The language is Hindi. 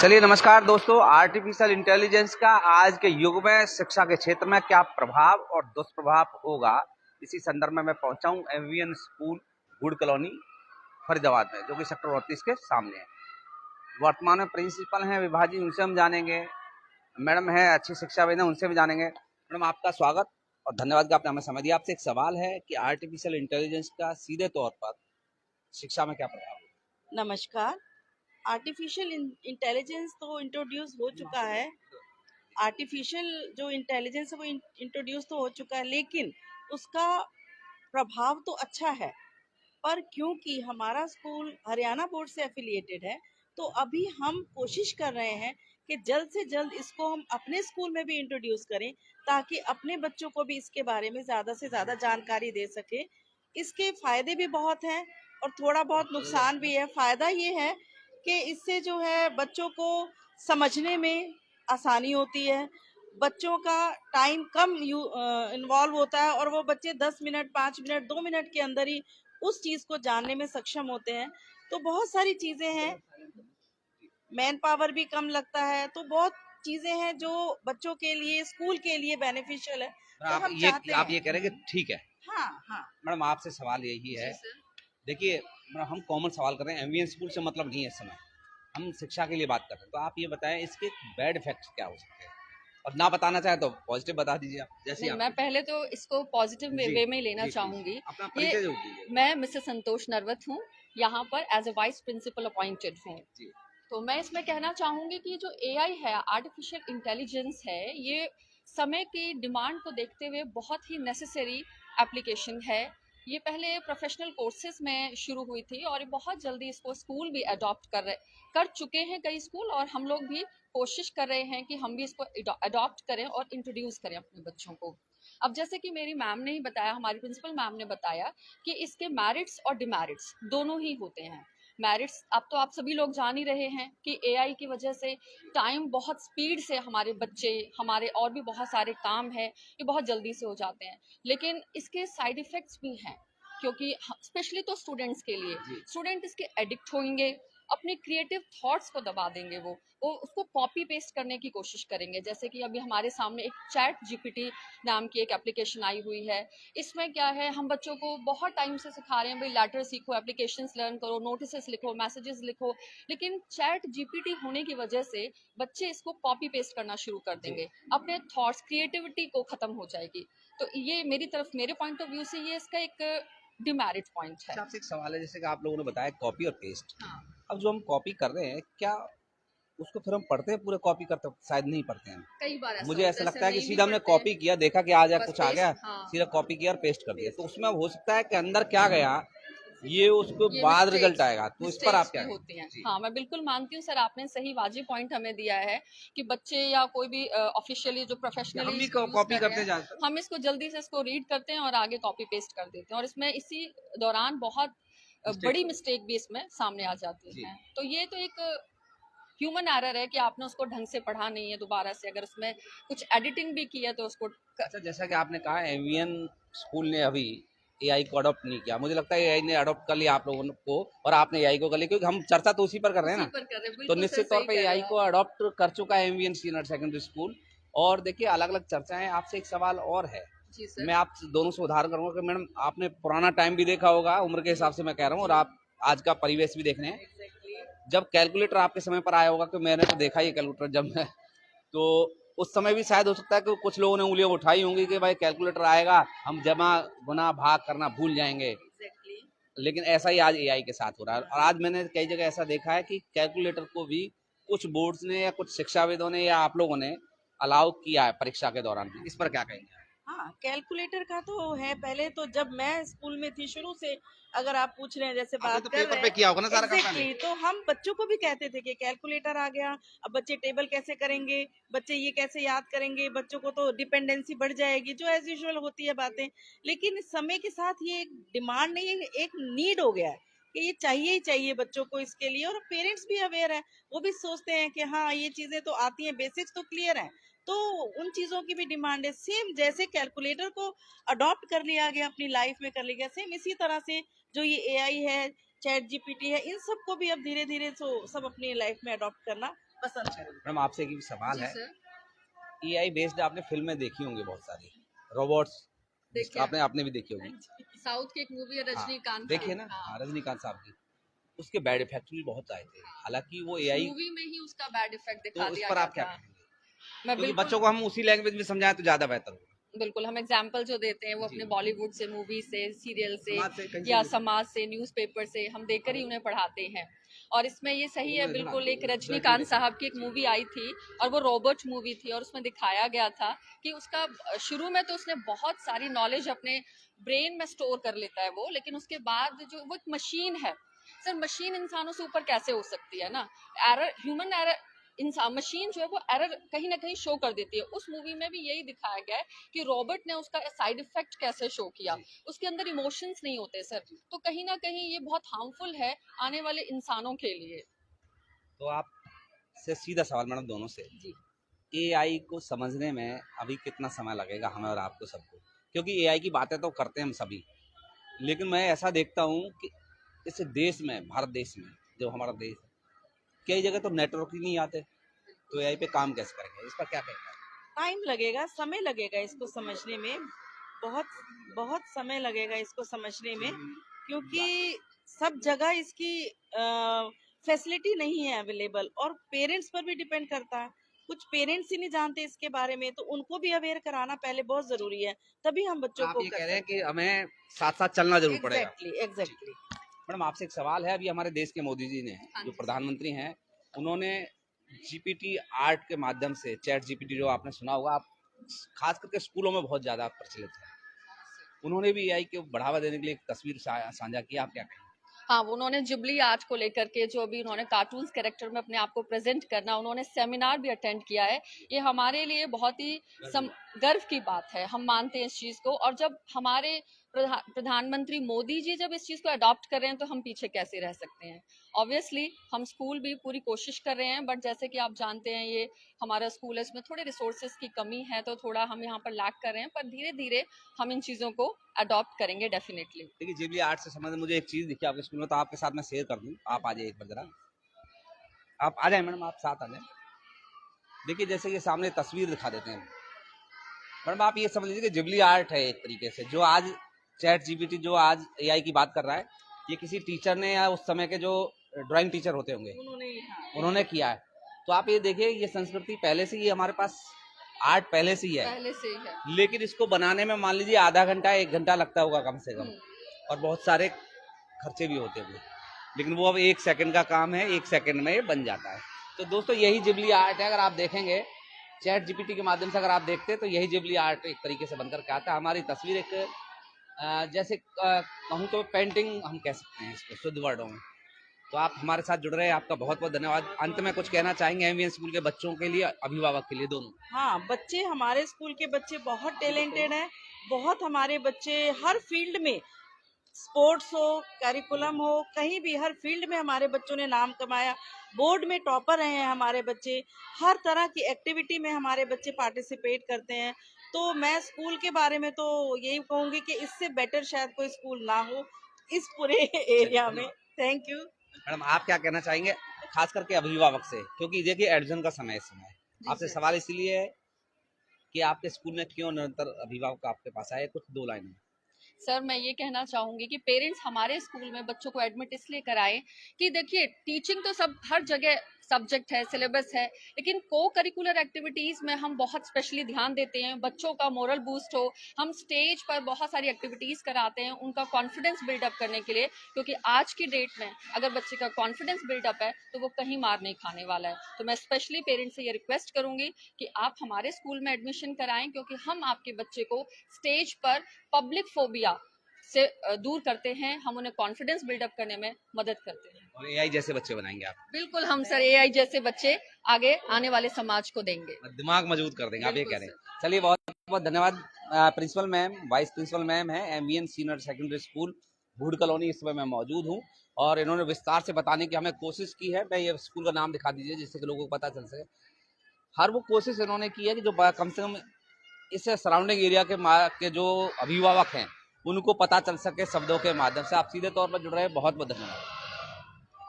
चलिए नमस्कार दोस्तों। आर्टिफिशियल इंटेलिजेंस का आज के युग में शिक्षा के क्षेत्र में क्या प्रभाव और दुष्प्रभाव होगा, इसी संदर्भ में मैं पहुंचा हूं एमवीएन स्कूल गुड़ कॉलोनी फरीदाबाद में, जो कि सेक्टर 38 के सामने है। वर्तमान में प्रिंसिपल हैं विभाजी, उनसे हम जानेंगे। मैडम है अच्छी शिक्षाविद हैं, उनसे भी जानेंगे। मैडम आपका स्वागत और धन्यवाद कि आपने हमें समय दिया। आपसे एक सवाल है कि आर्टिफिशियल इंटेलिजेंस का सीधे तौर पर शिक्षा में क्या प्रभाव है? नमस्कार। आर्टिफिशियल इंटेलिजेंस तो इंट्रोड्यूस हो चुका है। आर्टिफिशियल जो इंटेलिजेंस है वो इंट्रोड्यूस तो हो चुका है, लेकिन उसका प्रभाव तो अच्छा है। पर क्योंकि हमारा स्कूल हरियाणा बोर्ड से एफिलिएटेड है, तो अभी हम कोशिश कर रहे हैं कि जल्द से जल्द इसको हम अपने स्कूल में भी इंट्रोड्यूस करें, ताकि अपने बच्चों को भी इसके बारे में ज़्यादा से ज़्यादा जानकारी दे सके। इसके फायदे भी बहुत हैं और थोड़ा बहुत नुकसान भी है। फायदा ये है कि इससे जो है बच्चों को समझने में आसानी होती है, बच्चों का टाइम कम इन्वॉल्व होता है और वो बच्चे 10 मिनट 5 मिनट 2 मिनट के अंदर ही उस चीज को जानने में सक्षम होते हैं। तो बहुत सारी चीजें हैं, मैन पावर भी कम लगता है, तो बहुत चीजें हैं जो बच्चों के लिए स्कूल के लिए बेनिफिशियल है। तो हम चाहते हैं आप ये कह रहे हैं कि ठीक है। हाँ हाँ मैडम आपसे सवाल यही है, देखिए मैडम हम कॉमन सवाल कर रहे हैं, एमवीएन स्कूल से मतलब नहीं है इस समय, हम शिक्षा के लिए बात कर रहे हैं। तो आप ये बताएं इसके बैड इफेक्ट्स क्या हो सकते हैं, और ना बताना चाहे तो पॉजिटिव बता दीजिए आप। जैसे मैं पहले तो इसको पॉजिटिव वे में लेना चाहूंगी। अपना ये परिचय जरूर दीजिए। मैं मिसेस संतोष नरवत हूँ, यहाँ पर as a vice principal appointed हूँ। जी। तो मैं इसमें कहना चाहूंगी कि जो एआई है, आर्टिफिशियल इंटेलिजेंस है, ये समय की डिमांड को देखते हुए बहुत ही नेसेसरी एप्लीकेशन है। ये पहले प्रोफेशनल कोर्सेज में शुरू हुई थी और ये बहुत जल्दी इसको स्कूल भी अडॉप्ट कर चुके हैं कई स्कूल, और हम लोग भी कोशिश कर रहे हैं कि हम भी इसको अडॉप्ट करें और इंट्रोड्यूस करें अपने बच्चों को। अब जैसे कि मेरी मैम ने ही बताया, हमारी प्रिंसिपल मैम ने बताया कि इसके मेरिट्स और डिमेरिट्स दोनों ही होते हैं। मेरिट्स अब तो आप सभी लोग जान ही रहे हैं कि एआई की वजह से टाइम बहुत स्पीड से हमारे बच्चे, हमारे और भी बहुत सारे काम हैं, ये बहुत जल्दी से हो जाते हैं। लेकिन इसके साइड इफ़ेक्ट्स भी हैं, क्योंकि स्पेशली तो स्टूडेंट्स के लिए, स्टूडेंट इसके एडिक्ट होंगे, अपने क्रिएटिव थॉट्स को दबा देंगे, वो उसको कॉपी पेस्ट करने की कोशिश करेंगे। जैसे कि अभी हमारे सामने एक चैट जीपीटी नाम की एक एप्लीकेशन आई हुई है। इसमें क्या है, हम बच्चों को बहुत टाइम से सिखा रहे हैं भाई लेटर सीखो, एप्लीकेशंस लर्न करो, नोटिसेस लिखो, मैसेजेस लिखो, लेकिन चैट जीपीटी होने की वजह से बच्चे इसको कॉपी पेस्ट करना शुरू कर देंगे, अपने थॉट्स, क्रिएटिविटी को खत्म हो जाएगी। तो ये मेरी तरफ, मेरे पॉइंट ऑफ व्यू से ये इसका एक डिमेरिट पॉइंट है। आपसे एक सवाल है, जैसे कि आप लोगों ने बताया कॉपी और पेस्ट। हाँ। अब जो हम कॉपी कर रहे हैं, क्या उसको फिर हम पढ़ते हैं, पूरे कॉपी करते हैं? शायद नहीं पढ़ते हैं। कई बार ऐसा मुझे होता ऐसा है, लगता है कि नहीं भी सीधा हमने पढ़ते कॉपी हैं, किया, देखा कि आ जाए बस कुछ आ गया, पेस्ट। हाँ, सीधा कॉपी किया और पेस्ट कर दिया। तो उसमें अब हो सकता है कि अंदर क्या गया ये उसको ये बाद मिस्टेक्स रिजल्ट आएगा। तो इस पर आप क्या भी कहें? होती हैं। जी। हाँ, मैं बिल्कुल मानती हूँ सर, आपने सही वाजिब पॉइंट हमें दिया है कि बच्चे या कोई भी ऑफिशियली जो प्रोफेशनली हम भी इसको यूज कॉपी कर रहे करते हैं, जाते हम इसको जल्दी से इसको रीड करते हैं और आगे कॉपी पेस्ट कर देते हैं, और इसमें इसी दौरान बहुत बड़ी मिस्टेक भी इसमें सामने आ जाती है। तो ये तो एक ह्यूमन एरर है कि आपने उसको ढंग से पढ़ा नहीं है, दोबारा से अगर उसमें कुछ एडिटिंग भी की है तो उसको अच्छा, जैसा कि आपने कहा एमवीएन स्कूल ने अभी एआई को अडॉप्ट नहीं किया, मुझे लगता है एआई ने अडॉप्ट कर लिया आप लोगों को और आपने एआई को कर लिया, क्योंकि हम चर्चा तो उसी पर कर रहे हैं ना। तो निश्चित तौर पर एआई को अडॉप्ट कर चुका है एमवीएन सीनियर सेकेंडरी स्कूल। और देखिए अलग अलग चर्चाएं। आपसे एक सवाल और है, मैं आप दोनों से उधार करूंगा कि मैडम आपने पुराना टाइम भी देखा होगा, उम्र के हिसाब से मैं कह रहा हूँ, और आप आज का परिवेश भी देख रहे हैं। जब कैलकुलेटर आपके समय पर आया होगा, कि मैंने तो देखा ही कैलकुलेटर जब मैं, तो उस समय भी शायद हो सकता है कि कुछ लोगों ने उंगलियां उठाई होंगी कि भाई कैलकुलेटर आएगा, हम जमा गुना भाग करना भूल जाएंगे। लेकिन ऐसा ही आज एआई के साथ हो रहा है। और आज मैंने कई जगह ऐसा देखा है कि कैलकुलेटर को भी कुछ बोर्ड्स ने या कुछ शिक्षाविदों ने या आप लोगों ने अलाउ किया है परीक्षा के दौरान भी। इस पर क्या कहेंगे? हाँ, कैलकुलेटर का तो है। पहले तो जब मैं स्कूल में थी शुरू से, अगर आप पूछ रहे हैं, जैसे आपने बात तो कर पेपर रहे पे हैं, किया होगा ना सारा काम पहले? एग्जैक्टली, तो हम बच्चों को भी कहते थे कि कैलकुलेटर आ गया, अब बच्चे टेबल कैसे करेंगे, बच्चे ये कैसे याद करेंगे, बच्चों को तो डिपेंडेंसी बढ़ जाएगी, जो एज यूजुअल होती है बातें। लेकिन समय के साथ ये एक डिमांड नहीं, एक नीड हो गया है कि ये चाहिए ही चाहिए बच्चों को इसके लिए। और पेरेंट्स भी अवेयर है, वो भी सोचते हैं कि हाँ ये चीजें तो आती हैं, बेसिक्स तो क्लियर है, तो उन चीजों की भी डिमांड है। सेम जैसे कैलकुलेटर को अडॉप्ट कर लिया गया, अपनी लाइफ में कर लिया गया, सेम इसी तरह से जो ये एआई है, चैट जीपीटी है, इन सबको भी अब धीरे धीरे सब अपनी लाइफ में अडॉप्ट करना पसंद करेंगे। मैडम आपसे एक सवाल जी है, सर, एआई बेस्ड आपने फिल्में देखी होंगी बहुत सारी, रोबोट्स देखिए आपने आपने भी देखी होगी। साउथ की एक मूवी है हाँ, रजनीकांत देखिए की, ना, हाँ, हाँ, रजनीकांत साहब की, उसके बैड इफेक्ट भी बहुत आए थे, हालांकि वो उस एआई, मूवी में ही उसका बैड इफेक्ट तो दिखा उस दिया पर गया आप क्या था। कहेंगे? मैं क्योंकि बिल्कुल बच्चों को हम उसी लैंग्वेज में समझाएं तो ज्यादा बेहतर होगा। बिल्कुल हम एग्जाम्पल जो देते हैं वो जी। अपने बॉलीवुड से, मूवी से, सीरियल से समाज से कहीं से या भी। समाज से, न्यूज़पेपर से हम देकर ही उन्हें पढ़ाते हैं। और इसमें ये सही है बिल्कुल, एक रजनीकांत साहब की एक मूवी आई थी और वो रोबोट मूवी थी और उसमें दिखाया गया था कि उसका शुरू में तो उसने बहुत सारी नॉलेज अपने ब्रेन में स्टोर कर लेता है वो, लेकिन उसके बाद जो वो एक मशीन है सर, मशीन इंसानों से ऊपर कैसे हो सकती है ना, एरर, ह्यूमन एरर, इंसान मशीन जो है वो एरर कहीं ना कहीं शो कर देती है। उस मूवी में भी यही दिखाया गया है कि रॉबर्ट ने उसका साइड इफेक्ट कैसे शो किया, उसके अंदर इमोशंस नहीं होते सर, तो कहीं ना कहीं ये बहुत हार्मफुल है आने वाले इंसानों के लिए। तो आप से सीधा सवाल मैडम दोनों से, जी एआई को समझने में अभी कितना समय लगेगा हमें और आपको सबको? क्योंकि एआई की बातें तो करते हैं हम सभी, लेकिन मैं ऐसा देखता हूँ कि इस देश में, भारत देश में, जो हमारा देश है, कई जगह तो नेटवर्क ही नहीं आते, तो एआई पे काम कैसे करेंगे? इस पर क्या कहेंगे? टाइम लगेगा, समय लगेगा इसको समझने में, बहुत बहुत समय लगेगा इसको समझने में, क्योंकि सब जगह इसकी फैसिलिटी नहीं है अवेलेबल, और पेरेंट्स पर भी डिपेंड करता है। कुछ पेरेंट्स ही नहीं जानते इसके बारे में, तो उनको भी अवेयर कराना पहले बहुत जरूरी है, तभी हम बच्चों आप को ये कर कह रहे हैं सकते कि हैं। हमें साथ साथ चलना जरूर पड़ेगा। Exactly exactly. मैडम आपसे एक सवाल है, अभी हमारे देश के मोदी जी ने, हाँ जो जी प्रधानमंत्री हैं, उन्होंने जीपीटी आर्ट के माध्यम से, चैट जीपीटी जो आपने सुना होगा, आप खास करके स्कूलों में बहुत ज्यादा प्रचलित है, उन्होंने भी एआई को बढ़ावा देने के लिए एक तस्वीर साझा की, आप क्या कहेंगे? हाँ, वो उन्होंने जिबली आर्ट को लेकर के जो अभी उन्होंने कार्टून्स कैरेक्टर में अपने आप को प्रेजेंट करना, उन्होंने सेमिनार भी अटेंड किया है। ये हमारे लिए बहुत ही गर्व की बात है, हम मानते हैं इस चीज को। और जब हमारे प्रधानमंत्री मोदी जी जब इस चीज को अडॉप्ट कर रहे हैं तो हम पीछे कैसे रह सकते हैं। ऑब्वियसली हम स्कूल भी पूरी कोशिश कर रहे हैं, बट जैसे कि आप जानते हैं ये हमारा स्कूल है, इसमें थोड़े रिसोर्सेज की कमी है, तो थोड़ा हम यहाँ पर लैक कर रहे हैं, पर धीरे धीरे हम इन चीजों को अडॉप्ट करेंगे डेफिनेटली। देखिए, जिबली आर्ट से संबंधित मुझे एक चीज दिखी आपके स्कूल में, तो आपके साथ मैं शेयर कर दूं, आप आ जाइए एक बार जरा, आप आ जाए मैडम, आप साथ आ जाए। देखिए, जैसे ये सामने तस्वीर दिखा देते हैं मैडम, आप ये समझ लीजिए कि जिबली आर्ट है एक तरीके से, जो आज चैट जीपीटी जो आज एआई की बात कर रहा है, ये किसी टीचर ने या उस समय के जो ड्राइंग टीचर होते होंगे उन्होंने किया है। तो आप ये देखिए, ये संस्कृति पहले से ही हमारे पास, आर्ट पहले से ही है, पहले से ही है। लेकिन इसको बनाने में मान लीजिए आधा घंटा 1 घंटा लगता होगा कम से कम, और बहुत सारे खर्चे भी होते होंगे, लेकिन वो अब 1 सेकंड का काम है, 1 सेकंड में ये बन जाता है। तो दोस्तों, यही जिबली आर्ट है। अगर आप देखेंगे चैट जीपीटी के माध्यम से, अगर आप देखते हैं तो यही जिबली आर्ट एक तरीके से बनकर के आता है। हमारी तस्वीर एक जैसे कहूँ तो पेंटिंग हम कह सकते हैं इसको शुद्ध वर्डों में। तो आप हमारे साथ जुड़ रहे हैं, आपका बहुत बहुत धन्यवाद। अंत में कुछ कहना चाहेंगे एमवीएन स्कूल के बच्चों के लिए, अभिभावक के लिए, दोनों? हाँ, बच्चे, हमारे स्कूल के बच्चे बहुत टैलेंटेड हैं, बहुत, हमारे बच्चे हर फील्ड में, स्पोर्ट्स हो, करिकुलम हो, कहीं भी हर फील्ड में हमारे बच्चों ने नाम कमाया। बोर्ड में टॉपर रहे हैं हमारे बच्चे, हर तरह की एक्टिविटी में हमारे बच्चे पार्टिसिपेट करते हैं। तो मैं स्कूल के बारे में तो यही कहूँगी कि इससे बेटर शायद कोई स्कूल ना हो इस पूरे एरिया में। Thank you. मैडम आप क्या कहना चाहेंगे, खास करके अभिभावक से, क्योंकि देखिए एडमिशन का समय इस समय, आपसे सवाल इसलिए है कि आपके स्कूल में क्यों निरंतर अभिभावक आपके पास आए, कुछ 2 लाइन में? सर मैं ये कहना चाहूंगी कि पेरेंट्स हमारे स्कूल में बच्चों को एडमिट इसलिए कराएं कि देखिए टीचिंग तो सब हर जगह सब्जेक्ट है, सिलेबस है, लेकिन को करिकुलर एक्टिविटीज में हम बहुत स्पेशली ध्यान देते हैं, बच्चों का मोरल बूस्ट हो, हम स्टेज पर बहुत सारी एक्टिविटीज कराते हैं उनका कॉन्फिडेंस बिल्डअप करने के लिए, क्योंकि आज की डेट में अगर बच्चे का कॉन्फिडेंस बिल्डअप है तो वो कहीं मार नहीं खाने वाला है। तो मैं स्पेशली पेरेंट्स से ये रिक्वेस्ट करूंगी कि आप हमारे स्कूल में एडमिशन कराएं, क्योंकि हम आपके बच्चे को स्टेज पर पब्लिक फोबिया से दूर करते हैं, हम उन्हें कॉन्फिडेंस बिल्डअप करने में मदद करते हैं। और एआई जैसे बच्चे बनाएंगे आप? बिल्कुल, हम सर एआई जैसे बच्चे आगे आने वाले समाज को देंगे, दिमाग मजबूत कर देंगे, आप ये कह रहे बिल्कुल हैं। चलिए, बहुत बहुत धन्यवाद। Principal ma'am, vice principal ma'am है MVN senior secondary school Bhood colony, इस समय मैं मौजूद हूँ, और इन्होंने विस्तार से बताने की हमें कोशिश की है। मैं ये स्कूल का नाम दिखा दीजिए जिससे कि लोगों को पता चल सके। हर वो कोशिश इन्होंने की है कि जो कम से कम इस सराउंडिंग एरिया के जो अभिभावक हैं उनको पता चल सके शब्दों के माध्यम से। आप सीधे तौर पर जुड़ रहे हैं, बहुत बहुत धन्यवाद।